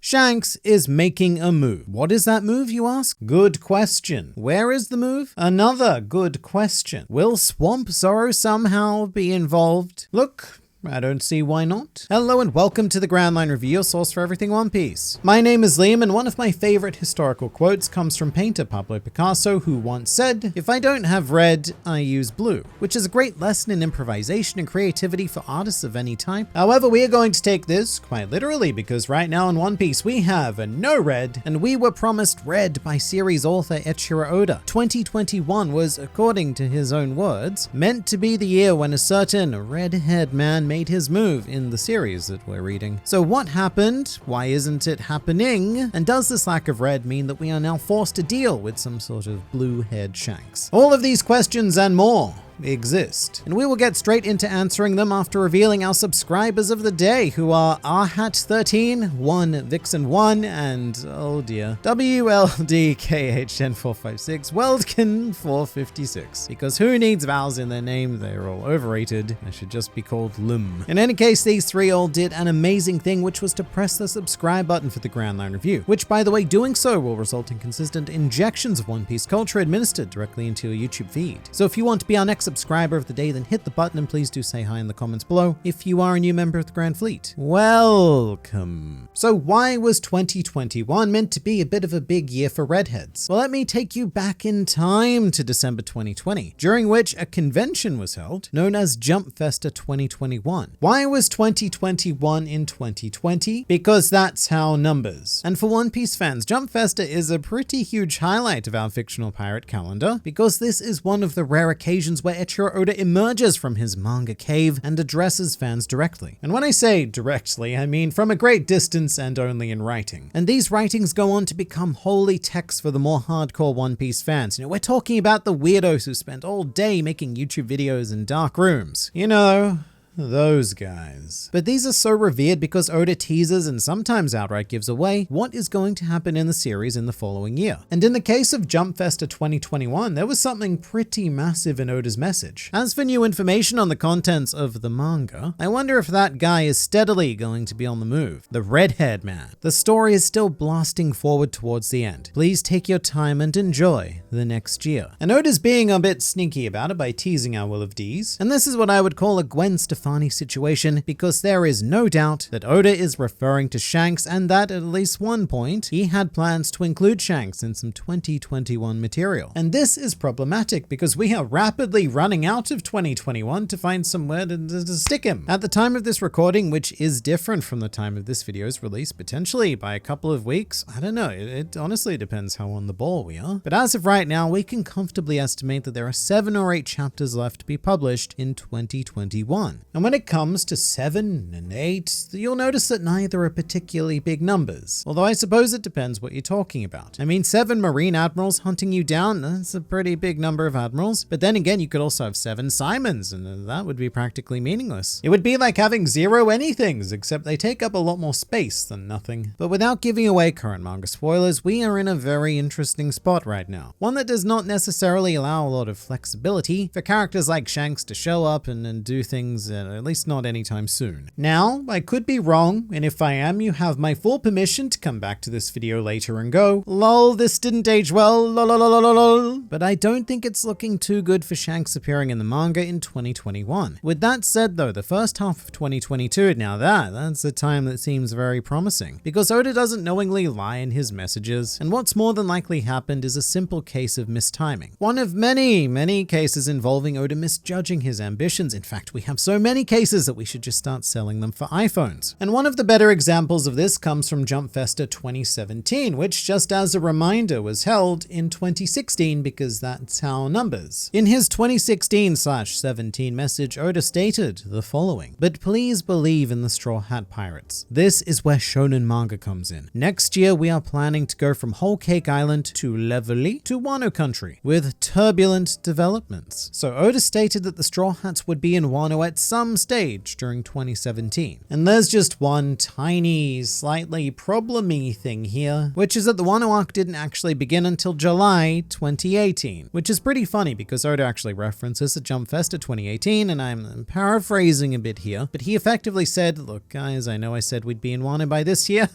Shanks is making a move. What is that move, you ask? Good question. Where is the move? Another good question. Will Swamp Zoro somehow be involved? Look, I don't see why not. Hello and welcome to the Grand Line Review, your source for everything One Piece. My name is Liam, and one of my favorite historical quotes comes from painter Pablo Picasso, who once said, "If I don't have red, I use blue," which is a great lesson in improvisation and creativity for artists of any type. However, we are going to take this quite literally, because right now in One Piece we have no red, and we were promised red by series author Eiichiro Oda. 2021 was, according to his own words, meant to be the year when a certain red-haired man made his move in the series that we're reading. So what happened? Why isn't it happening? And does this lack of red mean that we are now forced to deal with some sort of blue-haired Shanks? All of these questions and more exist, and we will get straight into answering them after revealing our subscribers of the day, who are Rhat13, 1Vixen1, and oh dear, WLDKH10456, Weldkin456. Because who needs vowels in their name? They're all overrated. They should just be called Lum. In any case, these three all did an amazing thing, which was to press the subscribe button for the Grand Line Review, which, by the way, doing so will result in consistent injections of One Piece culture administered directly into your YouTube feed. So if you want to be our next subscriber of the day, then hit the button, and please do say hi in the comments below if you are a new member of the Grand Fleet. Welcome. So why was 2021 meant to be a bit of a big year for redheads? Well, let me take you back in time to December 2020, during which a convention was held known as Jump Festa 2021. Why was 2021 in 2020? Because that's how numbers. And for One Piece fans, Jump Festa is a pretty huge highlight of our fictional pirate calendar, because this is one of the rare occasions where Eiichiro Oda emerges from his manga cave and addresses fans directly. And when I say directly, I mean from a great distance and only in writing. And these writings go on to become holy texts for the more hardcore One Piece fans. We're talking about the weirdos who spent all day making YouTube videos in dark rooms. Those guys. But these are so revered because Oda teases and sometimes outright gives away what is going to happen in the series in the following year. And in the case of Jump Festa 2021, there was something pretty massive in Oda's message. As for new information on the contents of the manga, I wonder if that guy is steadily going to be on the move. The red-haired man. The story is still blasting forward towards the end. Please take your time and enjoy the next year. And Oda's being a bit sneaky about it by teasing our Will of D's. And this is what I would call a Gwen Stefani situation, because there is no doubt that Oda is referring to Shanks, and that at least one point he had plans to include Shanks in some 2021 material. And this is problematic because we are rapidly running out of 2021 to find somewhere to stick him. At the time of this recording, which is different from the time of this video's release, potentially by a couple of weeks, I don't know, it honestly depends how on the ball we are. But as of right now, we can comfortably estimate that there are 7 or 8 chapters left to be published in 2021. And when it comes to 7 and 8, you'll notice that neither are particularly big numbers. Although I suppose it depends what you're talking about. I mean, 7 Marine Admirals hunting you down, that's a pretty big number of admirals. But then again, you could also have 7 Simons, and that would be practically meaningless. It would be like having 0 anythings, except they take up a lot more space than nothing. But without giving away current manga spoilers, we are in a very interesting spot right now. One that does not necessarily allow a lot of flexibility for characters like Shanks to show up and do things at least not anytime soon. Now, I could be wrong, and if I am, you have my full permission to come back to this video later and go, lol, this didn't age well, lol. But I don't think it's looking too good for Shanks appearing in the manga in 2021. With that said though, the first half of 2022, now that's a time that seems very promising, because Oda doesn't knowingly lie in his messages, and what's more than likely happened is a simple case of mistiming. One of many cases involving Oda misjudging his ambitions. In fact, we have so many cases that we should just start selling them for iPhones. And one of the better examples of this comes from Jump Festa 2017, which, just as a reminder, was held in 2016 because that's how numbers. In his 2016/17 message, Oda stated the following: "But please believe in the Straw Hat Pirates. This is where shonen manga comes in. Next year we are planning to go from Whole Cake Island to Levely to Wano Country with turbulent developments." So Oda stated that the Straw Hats would be in Wano at some some stage during 2017. And there's just one tiny, slightly problem-y thing here, which is that the Wano arc didn't actually begin until July 2018, which is pretty funny because Oda actually references the Jump Festa 2018, and I'm paraphrasing a bit here, but he effectively said, look guys, I know I said we'd be in Wano by this year.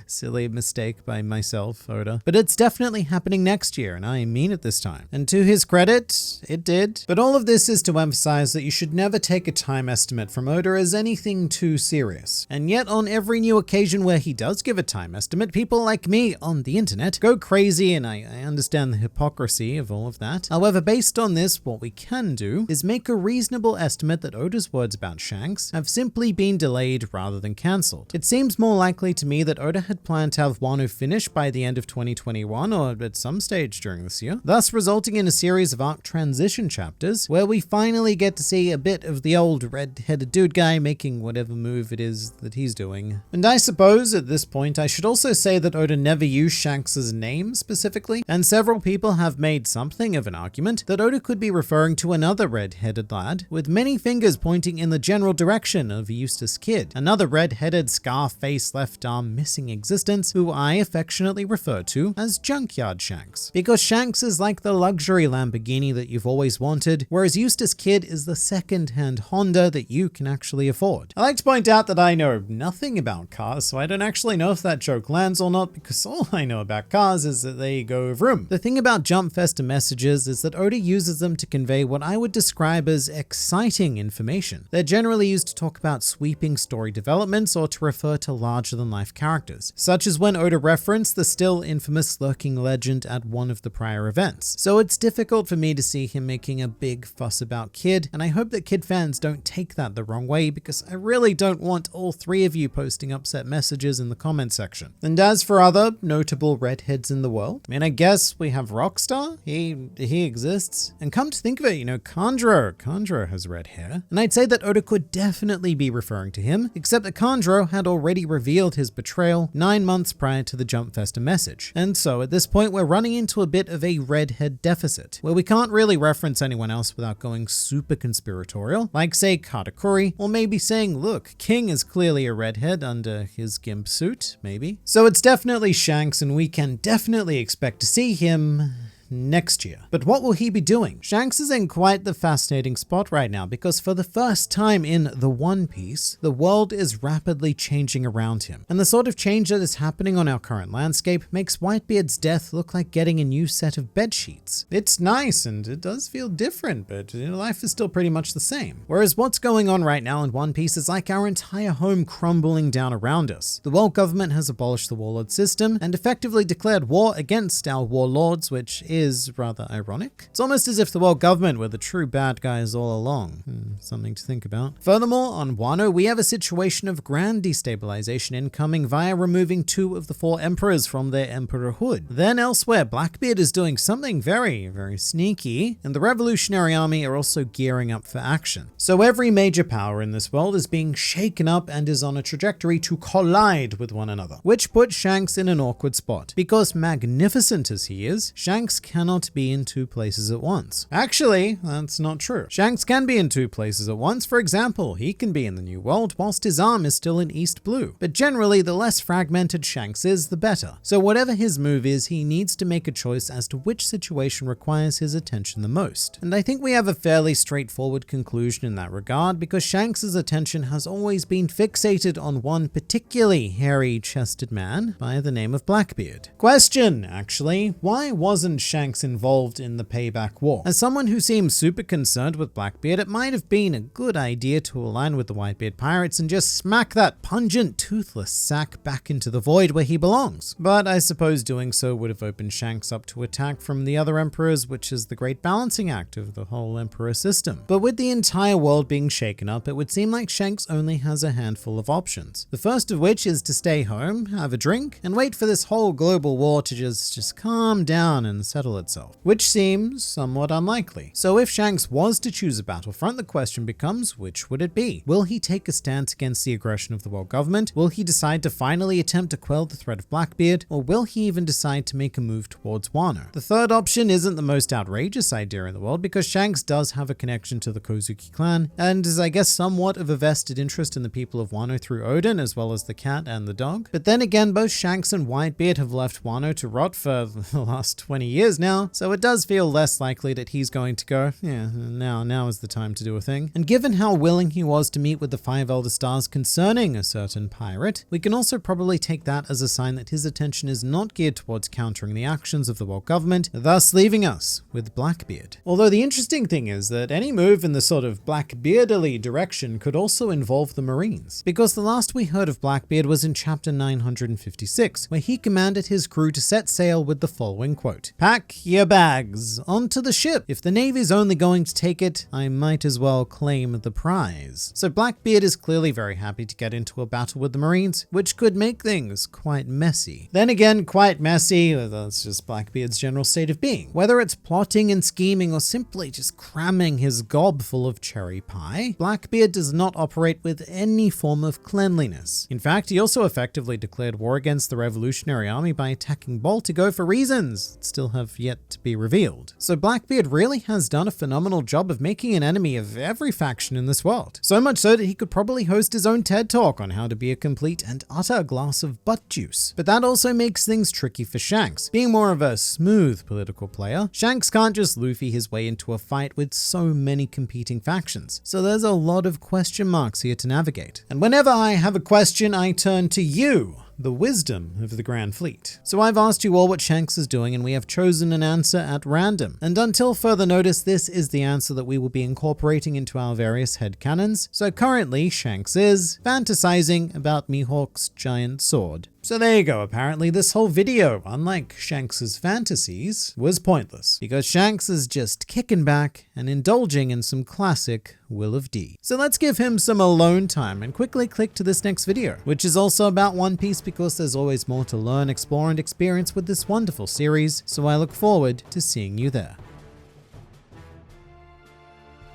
Silly mistake by myself, Oda. But it's definitely happening next year, and I mean it this time. And to his credit, it did. But all of this is to emphasize that you should never take a time estimate from Oda as anything too serious. And yet on every new occasion where he does give a time estimate, people like me on the internet go crazy, and I understand the hypocrisy of all of that. However, based on this, what we can do is make a reasonable estimate that Oda's words about Shanks have simply been delayed rather than cancelled. It seems more likely to me that Oda had planned to have Wano finished by the end of 2021 or at some stage during this year, thus resulting in a series of arc transition chapters where we finally get to see a bit of the old red-headed dude guy making whatever move it is that he's doing. And I suppose at this point I should also say that Oda never used Shanks' name specifically, and several people have made something of an argument that Oda could be referring to another red-headed lad with many fingers pointing in the general direction of Eustace Kid, another red-headed scar-face left arm missing existence who I affectionately refer to as Junkyard Shanks. Because Shanks is like the luxury Lamborghini that you've always wanted, whereas Eustace Kid is the second-hand Honda that you can actually afford. I like to point out that I know nothing about cars, so I don't actually know if that joke lands or not, because all I know about cars is that they go vroom. The thing about Jump Festa messages is that Oda uses them to convey what I would describe as exciting information. They're generally used to talk about sweeping story developments or to refer to larger-than-life characters, such as when Oda referenced the still infamous lurking legend at one of the prior events. So it's difficult for me to see him making a big fuss about Kid, and I hope that Kid fans don't take that the wrong way, because I really don't want all three of you posting upset messages in the comment section. And as for other notable redheads in the world, I mean, I guess we have Rockstar. He exists. And come to think of it, you know, Kanjuro has red hair. And I'd say that Oda could definitely be referring to him, except that Kanjuro had already revealed his betrayal 9 months prior to the Jump Festa message. And so at this point, we're running into a bit of a redhead deficit, where we can't really reference anyone else without going super conspiratorial, like say Katakuri, or maybe saying, look, King is clearly a redhead under his gimp suit, maybe. So it's definitely Shanks, and we can definitely expect to see him next year. But what will he be doing? Shanks is in quite the fascinating spot right now, because for the first time in the One Piece, the world is rapidly changing around him. And the sort of change that is happening on our current landscape makes Whitebeard's death look like getting a new set of bed sheets. It's nice and it does feel different, but life is still pretty much the same. Whereas what's going on right now in One Piece is like our entire home crumbling down around us. The world government has abolished the warlord system and effectively declared war against our warlords, which is rather ironic. It's almost as if the world government were the true bad guys all along. Something to think about. Furthermore, on Wano, we have a situation of grand destabilization incoming via removing 2 of the 4 emperors from their emperorhood. Then elsewhere, Blackbeard is doing something very, very sneaky, and the Revolutionary Army are also gearing up for action. So every major power in this world is being shaken up and is on a trajectory to collide with one another, which puts Shanks in an awkward spot. Because magnificent as he is, Shanks cannot be in 2 places at once. Actually, that's not true. Shanks can be in 2 places at once. For example, he can be in the New World whilst his arm is still in East Blue. But generally, the less fragmented Shanks is, the better. So whatever his move is, he needs to make a choice as to which situation requires his attention the most. And I think we have a fairly straightforward conclusion in that regard, because Shanks' attention has always been fixated on one particularly hairy-chested man by the name of Blackbeard. Question, actually, why wasn't Shanks involved in the Payback War? As someone who seems super concerned with Blackbeard, it might have been a good idea to align with the Whitebeard pirates and just smack that pungent, toothless sack back into the void where he belongs. But I suppose doing so would have opened Shanks up to attack from the other emperors, which is the great balancing act of the whole emperor system. But with the entire world being shaken up, it would seem like Shanks only has a handful of options. The first of which is to stay home, have a drink, and wait for this whole global war to just calm down and settle battle itself, which seems somewhat unlikely. So if Shanks was to choose a battlefront, the question becomes, which would it be? Will he take a stance against the aggression of the world government? Will he decide to finally attempt to quell the threat of Blackbeard? Or will he even decide to make a move towards Wano? The third option isn't the most outrageous idea in the world, because Shanks does have a connection to the Kozuki clan, and is, I guess, somewhat of a vested interest in the people of Wano through Odin, as well as the cat and the dog. But then again, both Shanks and Whitebeard have left Wano to rot for the last 20 years now, so it does feel less likely that he's going to go, yeah, now is the time to do a thing. And given how willing he was to meet with the Five Elder Stars concerning a certain pirate, we can also probably take that as a sign that his attention is not geared towards countering the actions of the world government, thus leaving us with Blackbeard. Although the interesting thing is that any move in the sort of Blackbeardly direction could also involve the Marines, because the last we heard of Blackbeard was in chapter 956, where he commanded his crew to set sail with the following quote: "Pack your bags, onto the ship. If the Navy's only going to take it, I might as well claim the prize." So Blackbeard is clearly very happy to get into a battle with the Marines, which could make things quite messy. Then again, quite messy, that's just Blackbeard's general state of being. Whether it's plotting and scheming or simply just cramming his gob full of cherry pie, Blackbeard does not operate with any form of cleanliness. In fact, he also effectively declared war against the Revolutionary Army by attacking Baltigo for reasons that still have yet to be revealed. So Blackbeard really has done a phenomenal job of making an enemy of every faction in this world. So much so that he could probably host his own TED Talk on how to be a complete and utter glass of butt juice. But that also makes things tricky for Shanks. Being more of a smooth political player, Shanks can't just Luffy his way into a fight with so many competing factions. So there's a lot of question marks here to navigate. And whenever I have a question, I turn to you, the wisdom of the Grand Fleet. So I've asked you all what Shanks is doing, and we have chosen an answer at random. And until further notice, this is the answer that we will be incorporating into our various headcanons. So currently, Shanks is fantasizing about Mihawk's giant sword. So there you go. Apparently this whole video, unlike Shanks's fantasies, was pointless, because Shanks is just kicking back and indulging in some classic Will of D. So let's give him some alone time and quickly click to this next video, which is also about One Piece, because there's always more to learn, explore, and experience with this wonderful series. So I look forward to seeing you there.